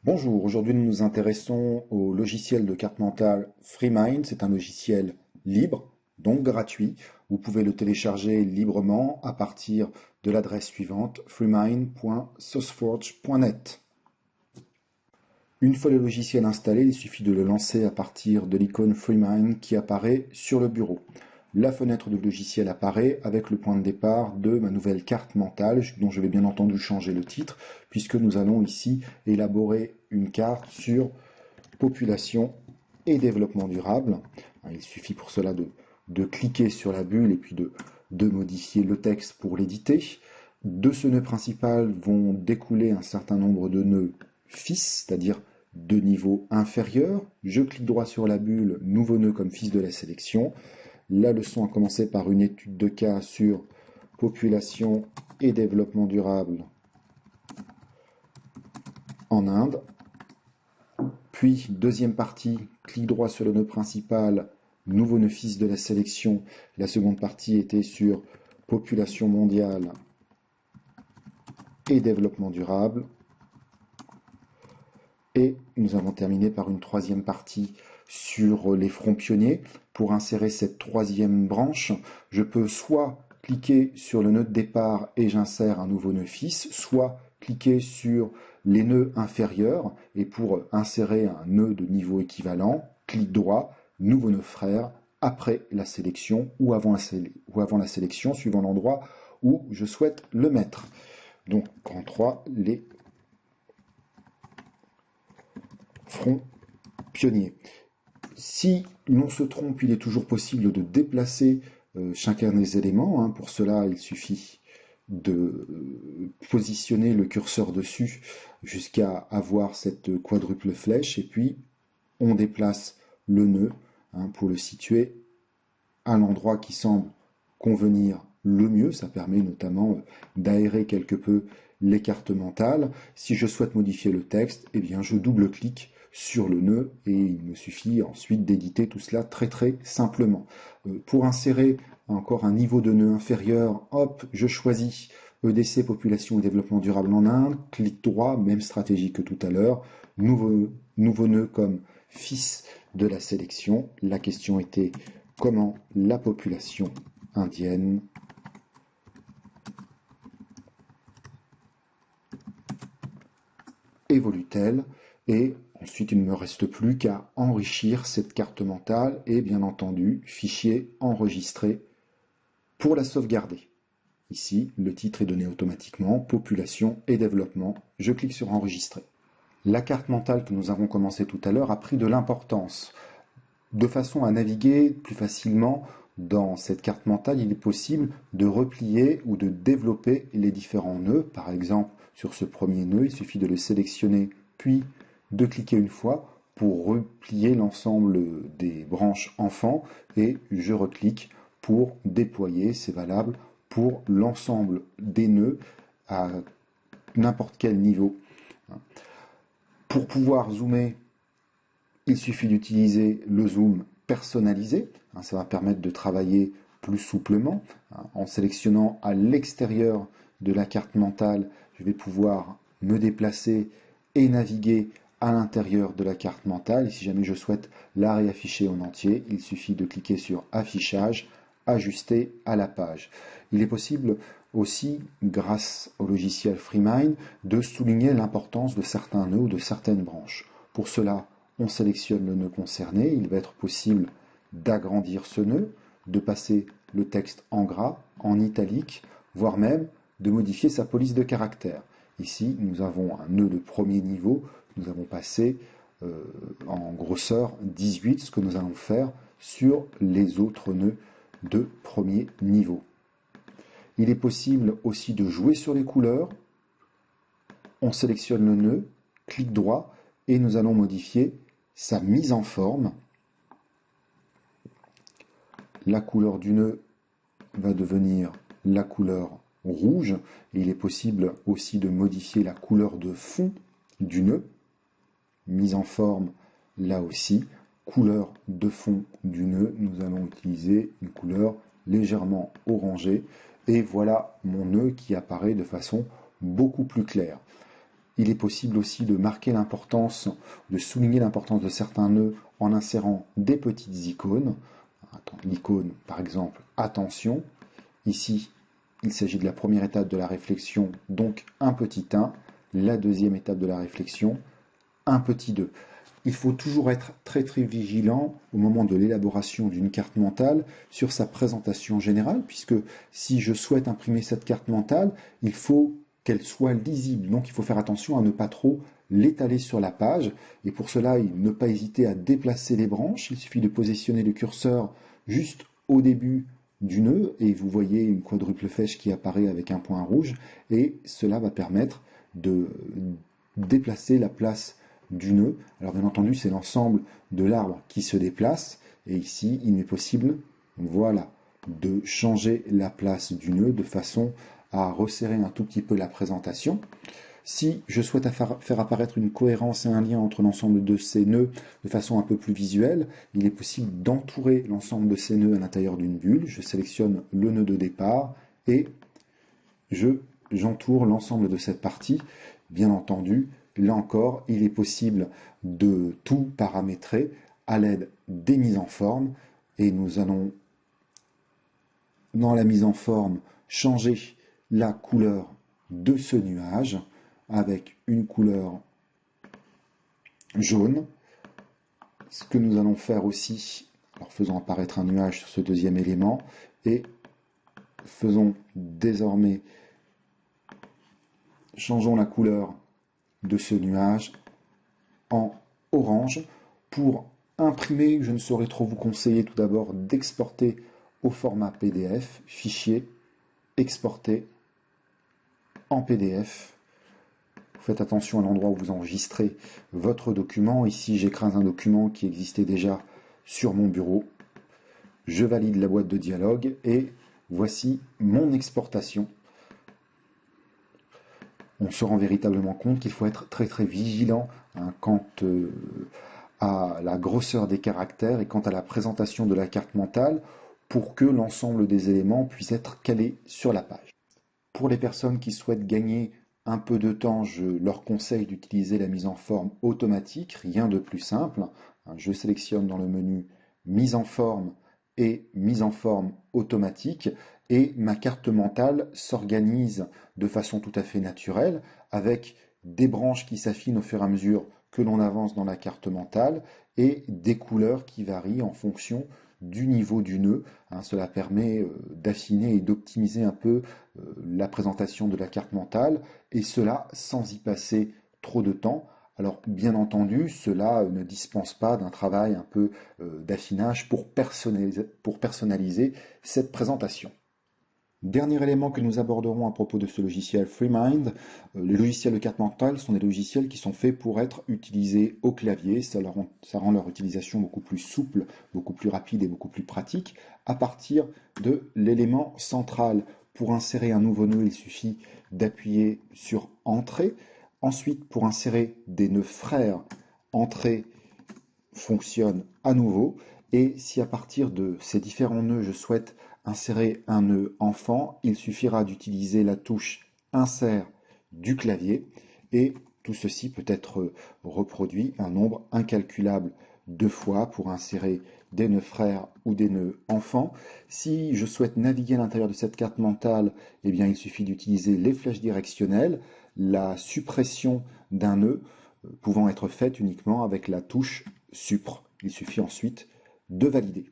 Bonjour, aujourd'hui nous nous intéressons au logiciel de carte mentale FreeMind. C'est un logiciel libre, donc gratuit. Vous pouvez le télécharger librement à partir de l'adresse suivante freemind.sourceforge.net. Une fois le logiciel installé, il suffit de le lancer à partir de l'icône FreeMind qui apparaît sur le bureau. La fenêtre du logiciel apparaît avec le point de départ de ma nouvelle carte mentale, dont je vais bien entendu changer le titre, puisque nous allons ici élaborer une carte sur population et développement durable. Il suffit pour cela de cliquer sur la bulle et puis de modifier le texte pour l'éditer. De ce nœud principal vont découler un certain nombre de nœuds fils, c'est-à-dire de niveau inférieur. Je clique droit sur la bulle, nouveau nœud comme fils de la sélection. La leçon a commencé par une étude de cas sur population et développement durable en Inde. Puis, deuxième partie, clic droit sur le nœud principal, nouveau nœud fils de la sélection. La seconde partie était sur population mondiale et développement durable. Et nous avons terminé par une troisième partie sur les fronts pionniers. Pour insérer cette troisième branche, je peux soit cliquer sur le nœud de départ et j'insère un nouveau nœud fils, soit cliquer sur les nœuds inférieurs et pour insérer un nœud de niveau équivalent, clic droit, nouveau nœud frère, après la sélection ou avant la sélection, suivant l'endroit où je souhaite le mettre. Donc, en 3, les front pionnier. Si l'on se trompe, il est toujours possible de déplacer chacun des éléments. Pour cela, il suffit de positionner le curseur dessus jusqu'à avoir cette quadruple flèche et puis on déplace le nœud pour le situer à l'endroit qui semble convenir le mieux. Ça permet notamment d'aérer quelque peu les cartes mentales. Si je souhaite modifier le texte, eh bien je double-clique sur le nœud et il me suffit ensuite d'éditer tout cela très simplement. Pour insérer encore un niveau de nœud inférieur, hop, je choisis EDC, population et développement durable en Inde, clic droit, même stratégie que tout à l'heure, nouveau nœud comme fils de la sélection. La question était comment la population indienne évolue-t-elle, et ensuite il ne me reste plus qu'à enrichir cette carte mentale et bien entendu fichier enregistré pour la sauvegarder. Ici, le titre est donné automatiquement, population et développement. Je clique sur enregistrer. La carte mentale que nous avons commencé tout à l'heure a pris de l'importance. De façon à naviguer plus facilement dans cette carte mentale, il est possible de replier ou de développer les différents nœuds. Par exemple, sur ce premier nœud, il suffit de le sélectionner, puis de cliquer une fois pour replier l'ensemble des branches enfants et je reclique pour déployer. C'est valable pour l'ensemble des nœuds à n'importe quel niveau. Pour pouvoir zoomer, il suffit d'utiliser le zoom personnalisé. Ça va permettre de travailler plus souplement. En sélectionnant à l'extérieur de la carte mentale, je vais pouvoir me déplacer et naviguer à l'intérieur de la carte mentale. Et si jamais je souhaite la réafficher en entier, il suffit de cliquer sur Affichage, Ajuster à la page. Il est possible aussi, grâce au logiciel FreeMind, de souligner l'importance de certains nœuds ou de certaines branches. Pour cela, on sélectionne le nœud concerné. Il va être possible d'agrandir ce nœud, de passer le texte en gras, en italique, voire même de modifier sa police de caractère. Ici, nous avons un nœud de premier niveau. Nous avons passé en grosseur 18, ce que nous allons faire sur les autres nœuds de premier niveau. Il est possible aussi de jouer sur les couleurs. On sélectionne le nœud, clic droit, et nous allons modifier sa mise en forme. La couleur du nœud va devenir la couleur rouge. Et il est possible aussi de modifier la couleur de fond du nœud. Mise en forme, là aussi. Couleur de fond du nœud, nous allons utiliser une couleur légèrement orangée. Et voilà mon nœud qui apparaît de façon beaucoup plus claire. il est possible aussi de marquer l'importance, de souligner l'importance de certains nœuds en insérant des petites icônes. L'icône, par exemple, attention. Ici, il s'agit de la première étape de la réflexion, donc un petit 1. La deuxième étape de la réflexion, un petit 2. Il faut toujours être très très vigilant au moment de l'élaboration d'une carte mentale sur sa présentation générale, puisque si je souhaite imprimer cette carte mentale, il faut qu'elle soit lisible. Donc il faut faire attention à ne pas trop l'étaler sur la page. Et pour cela, ne pas hésiter à déplacer les branches. Il suffit de positionner le curseur juste au début du nœud et vous voyez une quadruple flèche qui apparaît avec un point rouge. Et cela va permettre de déplacer la place du nœud. Alors bien entendu, c'est l'ensemble de l'arbre qui se déplace. Et ici, il est possible, voilà, de changer la place du nœud de façon à resserrer un tout petit peu la présentation. Si je souhaite faire apparaître une cohérence et un lien entre l'ensemble de ces nœuds de façon un peu plus visuelle, il est possible d'entourer l'ensemble de ces nœuds à l'intérieur d'une bulle. Je sélectionne le nœud de départ et j'entoure l'ensemble de cette partie. Bien entendu, là encore, il est possible de tout paramétrer à l'aide des mises en forme. Et nous allons, dans la mise en forme, changer la couleur de ce nuage avec une couleur jaune. Ce que nous allons faire aussi, alors faisons apparaître un nuage sur ce deuxième élément et faisons désormais, changeons la couleur de ce nuage en orange. Pour imprimer, je ne saurais trop vous conseiller tout d'abord d'exporter au format PDF, fichier, exporter en PDF. Faites attention à l'endroit où vous enregistrez votre document. Ici, j'écrase un document qui existait déjà sur mon bureau. Je valide la boîte de dialogue et voici mon exportation. On se rend véritablement compte qu'il faut être très très vigilant quant à la grosseur des caractères et quant à la présentation de la carte mentale pour que l'ensemble des éléments puissent être calés sur la page. Pour les personnes qui souhaitent gagner un peu de temps, je leur conseille d'utiliser la mise en forme automatique, rien de plus simple. Je sélectionne dans le menu mise en forme et mise en forme automatique et ma carte mentale s'organise de façon tout à fait naturelle avec des branches qui s'affinent au fur et à mesure que l'on avance dans la carte mentale et des couleurs qui varient en fonction du niveau du nœud. Cela permet d'affiner et d'optimiser un peu la présentation de la carte mentale et cela sans y passer trop de temps. Alors bien entendu, cela ne dispense pas d'un travail un peu d'affinage pour personnaliser cette présentation. Dernier élément que nous aborderons à propos de ce logiciel FreeMind, les logiciels de carte mentale sont des logiciels qui sont faits pour être utilisés au clavier. Ça rend leur utilisation beaucoup plus souple, beaucoup plus rapide et beaucoup plus pratique à partir de l'élément central. Pour insérer un nouveau nœud, il suffit d'appuyer sur Entrée. Ensuite, pour insérer des nœuds frères, Entrée fonctionne à nouveau. Et si à partir de ces différents nœuds, je souhaite insérer un nœud enfant, il suffira d'utiliser la touche Insert du clavier et tout ceci peut être reproduit un nombre incalculable de fois pour insérer des nœuds frères ou des nœuds enfants. Si je souhaite naviguer à l'intérieur de cette carte mentale, eh bien, il suffit d'utiliser les flèches directionnelles, la suppression d'un nœud pouvant être faite uniquement avec la touche Supr. Il suffit ensuite de valider.